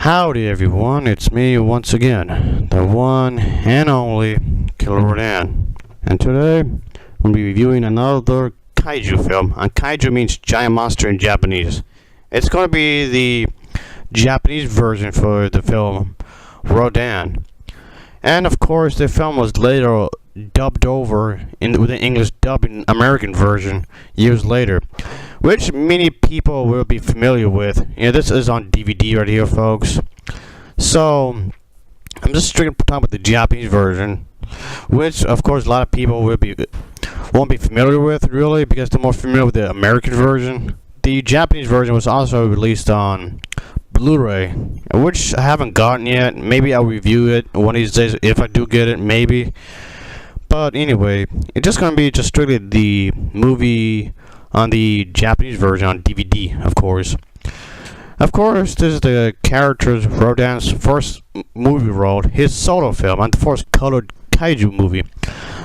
Howdy everyone, it's me once again, the one and only Killer Rodan. And today, we'll be reviewing another kaiju film. And kaiju means giant monster in Japanese. It's going to be the Japanese version for the film Rodan. And of course, the film was later dubbed over with an English dubbing American version years later, which many people will be familiar with. This is on DVD right here, folks. So I'm just strictly talking about the Japanese version, which of course a lot of people won't be familiar with really, because they're more familiar with the American version. The Japanese version was also released on Blu-ray, which I haven't gotten yet. Maybe I'll review it one of these days if I do get it, maybe. But anyway, it's just going to be just strictly the movie on the Japanese version on DVD, of course. Of course, this is the character's Rodan's first movie role, his solo film, and the first colored kaiju movie.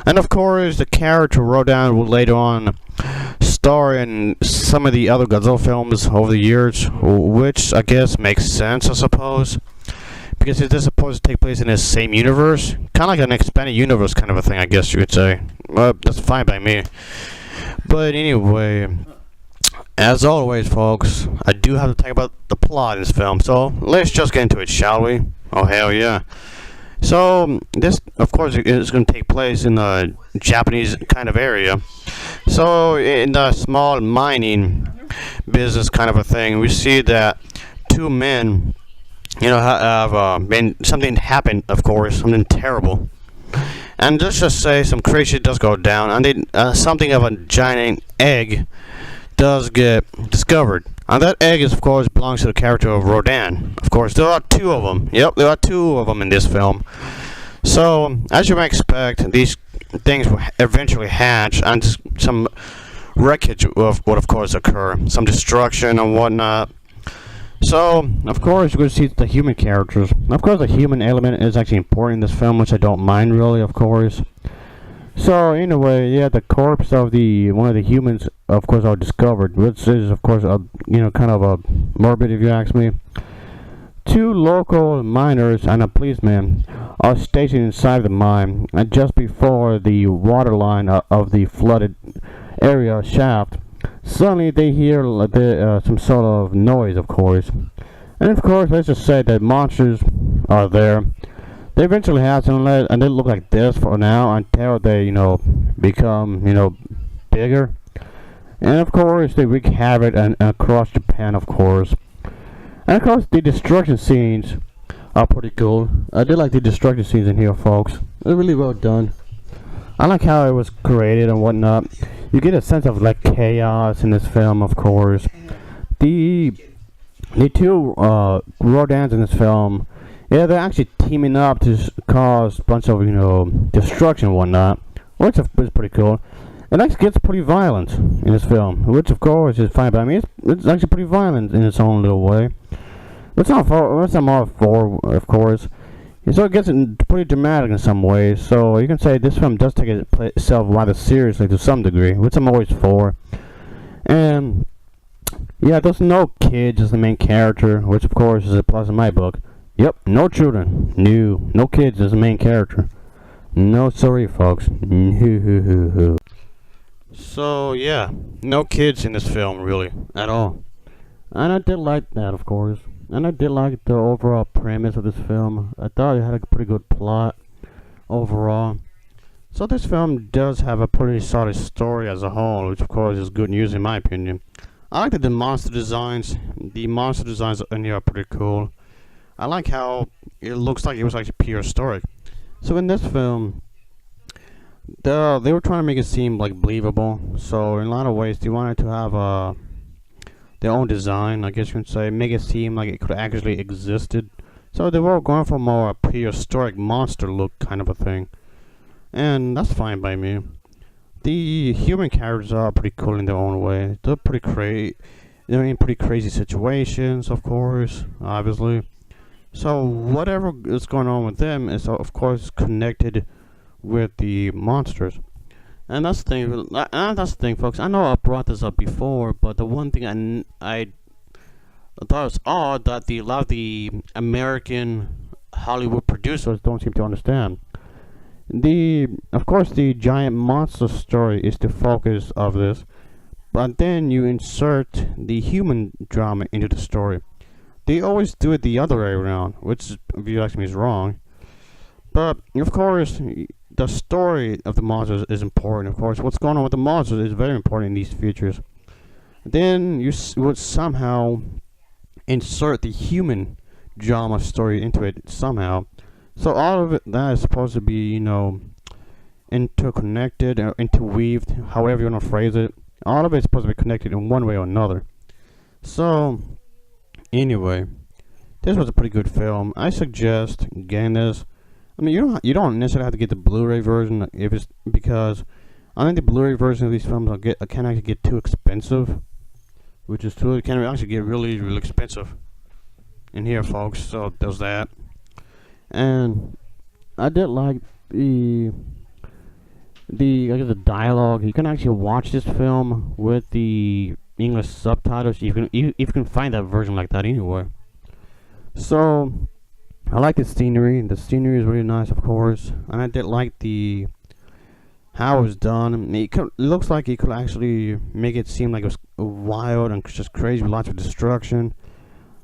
And of course, the character Rodan will later on star in some of the other Godzilla films over the years, which I guess makes sense, I suppose. Because it is supposed to take place in the same universe. Kind of like an expanded universe kind of a thing, I guess you could say. Well, that's fine by me. But anyway, as always, folks, I do have to talk about the plot in this film. So, let's just get into it, shall we? Oh, hell yeah. So, this, of course, is going to take place in a Japanese kind of area. So, in the small mining business kind of a thing, we see that two men have been, something happened, of course, something terrible. And let's just say some crazy shit does go down, and something of a giant egg does get discovered. And that egg, of course, belongs to the character of Rodan. Of course, there are two of them. Yep, there are two of them in this film. So, as you might expect, these things will eventually hatch, and some wreckage would, of course, occur. Some destruction and whatnot. So, of course, you're going to see the human characters. Of course, the human element is actually important in this film, which I don't mind really, of course. So, anyway, yeah, the corpse of one of the humans, of course, are discovered, which is, of course, kind of a morbid, if you ask me. Two local miners and a policeman are stationed inside the mine, and just before the water line of the flooded area shaft. Suddenly they hear some sort of noise, of course. And of course, let's just say that monsters are there. They eventually have some, and they look like this for now until they, become, bigger. And of course, they wreak havoc across Japan, of course. And of course, the destruction scenes are pretty cool. I did like the destruction scenes in here, folks. They're really well done. I like how it was created and whatnot. You get a sense of like chaos in this film, of course. The two Rodans in this film, yeah, they're actually teaming up to cause a bunch of destruction and whatnot, which is pretty cool. It actually gets pretty violent in this film, which of course is fine by me. It's actually pretty violent in its own little way. Which I'm all for, of course. So it gets pretty dramatic in some ways. So you can say this film does take itself rather seriously to some degree, which I'm always for. And yeah, there's no kids as the main character, which of course is a plus in my book. Yep, no children. No kids as the main character. No, sorry, folks. So yeah, no kids in this film really at all. And I did like that, of course. And I did like the overall premise of this film. I thought it had a pretty good plot overall. So this film does have a pretty solid story as a whole, which of course is good news in my opinion. I like the monster designs. The monster designs in here are pretty cool. I like how it looks like it was actually pure story. So in this film, they were trying to make it seem like believable. So in a lot of ways, they wanted to have their own design, I guess you can say, make it seem like it could actually existed. So they were going for more a prehistoric monster look kind of a thing, and that's fine by me. The human characters are pretty cool in their own way. They're they're in pretty crazy situations, of course, obviously. So whatever is going on with them is of course connected with the monsters. And that's the thing, folks. I know I brought this up before, but the one thing I Thus odd that a lot of the American Hollywood producers don't seem to understand. Of course, the giant monster story is the focus of this, but then you insert the human drama into the story. They always do it the other way around, which, if you ask me, is wrong. But of course, the story of the monsters is important. Of course, what's going on with the monsters is very important in these features. Then you would somehow insert the human drama story into it somehow. So all of it that is supposed to be, interconnected or interweaved, however you want to phrase it. All of it is supposed to be connected in one way or another. So anyway, this was a pretty good film. I suggest getting this. I mean, you don't necessarily have to get the Blu-ray version if it's because I think the Blu-ray version of these films can actually get too expensive, which is true. It can actually get really, really expensive in here, folks. So there's that. And I did like I guess the dialogue. You can actually watch this film with the English subtitles. If you can find that version like that anywhere. So I like the scenery. The scenery is really nice, of course, and I did like how it was done. It looks like it could actually make it seem like it was wild and just crazy with lots of destruction.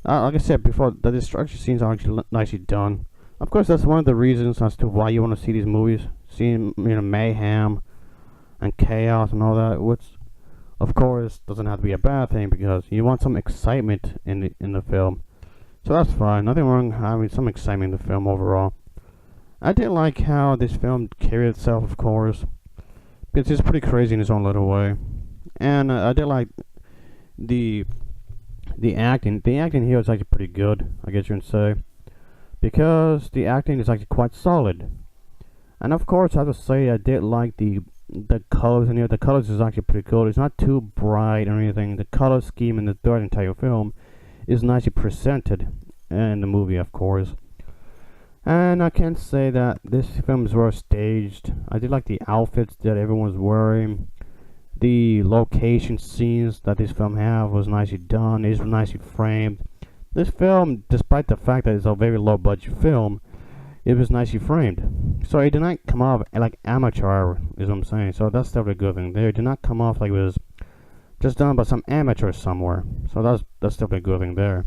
Like I said before, the destruction scenes are actually nicely done. Of course, that's one of the reasons as to why you want to see these movies, seeing mayhem and chaos and all that, which of course doesn't have to be a bad thing because you want some excitement in the film. So that's fine. Nothing wrong having some excitement in the film overall. I did like how this film carried itself, of course, because it's pretty crazy in its own little way. And I did like the acting. The acting here is actually pretty good, I guess you can say, because the acting is actually quite solid. And of course, I have to say I did like the colors in here. The colors is actually pretty cool. It's not too bright or anything. The color scheme in the third entire film is nicely presented in the movie, of course. And I can say that this film is well staged. I did like the outfits that everyone's wearing. The location scenes that this film have was nicely done. It was nicely framed. This film, despite the fact that it's a very low budget film, it was nicely framed. So it did not come off like amateur, is what I'm saying. So that's definitely a good thing there. It did not come off like it was just done by some amateur somewhere. So that's definitely a good thing there.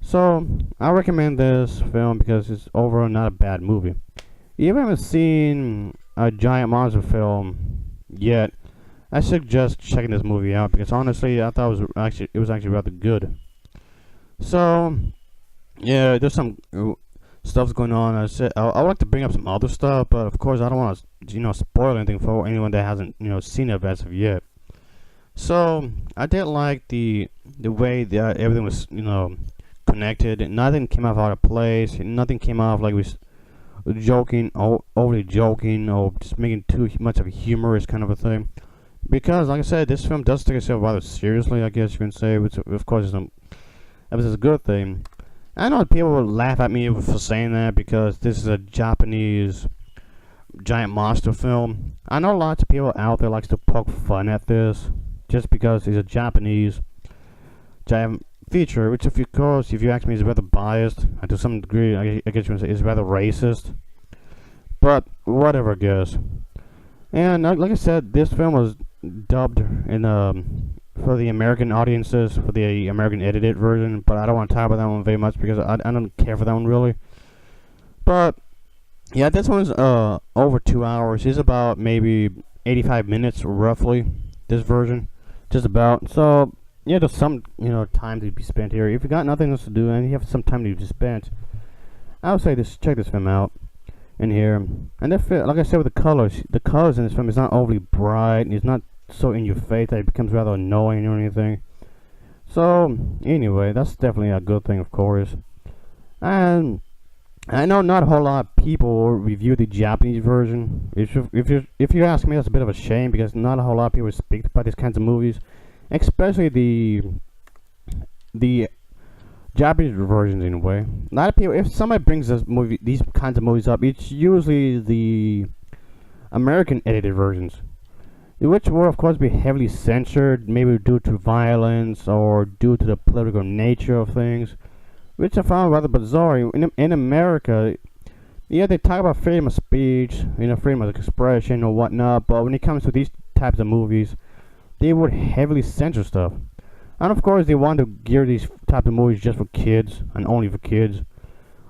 So I recommend this film because it's overall not a bad movie. If you haven't seen a giant monster film yet, I suggest checking this movie out because honestly, I thought it was actually rather good. So yeah, there's some stuff's going on. I would like to bring up some other stuff, but of course I don't want to spoil anything for anyone that hasn't seen it as of yet. So I did like the way that everything was connected. Nothing came off out of place. Nothing came off like we joking, overly joking, or just making too much of a humorous kind of a thing. Because, like I said, this film does take itself rather seriously, I guess you can say, which of course is a good thing. I know people will laugh at me for saying that because this is a Japanese giant monster film. I know lots of people out there likes to poke fun at this just because it's a Japanese giant feature, which if you ask me is rather biased, and to some degree I guess you can say is rather racist. But whatever, I guess. And like I said, this film was dubbed in for the American audiences, for the American edited version, but I don't want to talk about that one very much because I don't care for that one really. But yeah, this one's over 2 hours. It's about maybe 85 minutes roughly, this version, just about. So yeah, there's some time to be spent here. If you got nothing else to do and you have some time to be spent, I would say check this film out in here. And like I said, with the colors in this film is not overly bright, and it's not so in your face that it becomes rather annoying or anything. So anyway, that's definitely a good thing, of course. And I know not a whole lot of people review the Japanese version. If you ask me, that's a bit of a shame because not a whole lot of people speak about these kinds of movies, especially the Japanese versions in a way. A lot of people, if somebody brings these kinds of movies up, it's usually the American edited versions. which will of course be heavily censored, maybe due to violence or due to the political nature of things, which I found rather bizarre. In America, yeah, they talk about freedom of speech, freedom of expression or whatnot, but when it comes to these types of movies, they would heavily censor stuff. And of course, they want to gear these type of movies just for kids and only for kids.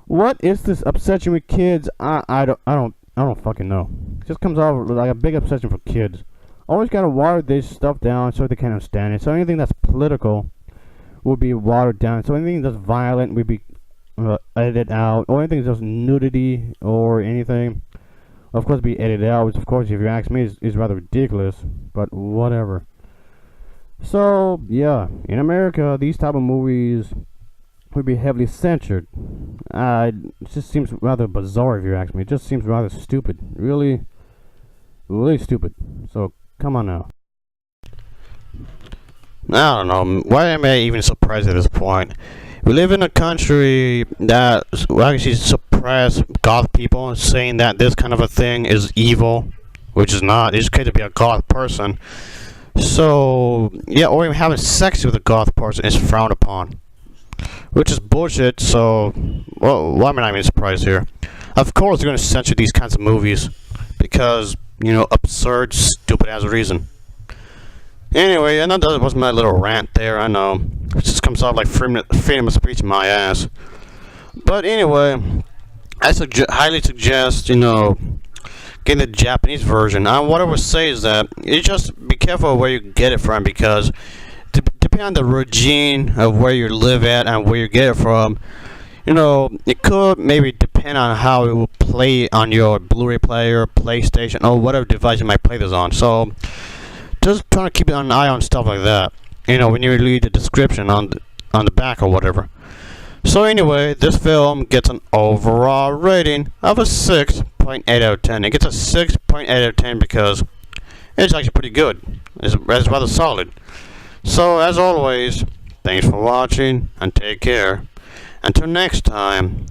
What is this obsession with kids? I don't fucking know. It just comes off like a big obsession for kids. Always gotta water this stuff down so they can understand it. So anything that's political will be watered down. So anything that's violent will be edited out. Or anything that's nudity or anything, of course, be edited out. Which, of course, if you ask me, is rather ridiculous. But whatever. So yeah, in America, these type of movies would be heavily censored. It just seems rather bizarre if you ask me. It just seems rather stupid. Really, really stupid. So come on now. I don't know. Why am I even surprised at this point? We live in a country that will actually suppress goth people, saying that this kind of a thing is evil, which is not. It's okay to be a goth person. So yeah, or even having sex with a goth person is frowned upon, which is bullshit. So, well, why am I not even surprised here? Of course, they're going to censor these kinds of movies because, absurd, stupid as a reason. Anyway, and that was my little rant there. I know it just comes off like freedom of speech in my ass. But anyway, I highly suggest getting the Japanese version. And what I would say is that you just be careful where you get it from, because depending on the regime of where you live at and where you get it from, it could maybe depend on how it will play on your Blu-ray player, PlayStation, or whatever device you might play this on. So just trying to keep an eye on stuff like that. When you read the description on the back or whatever. So anyway, this film gets an overall rating of a 6.8 out of 10. It gets a 6.8 out of 10 because it's actually pretty good. It's rather solid. So as always, thanks for watching and take care. Until next time.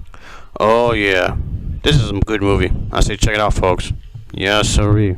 Oh yeah, this is a good movie. I say check it out, folks. Yes, sirree.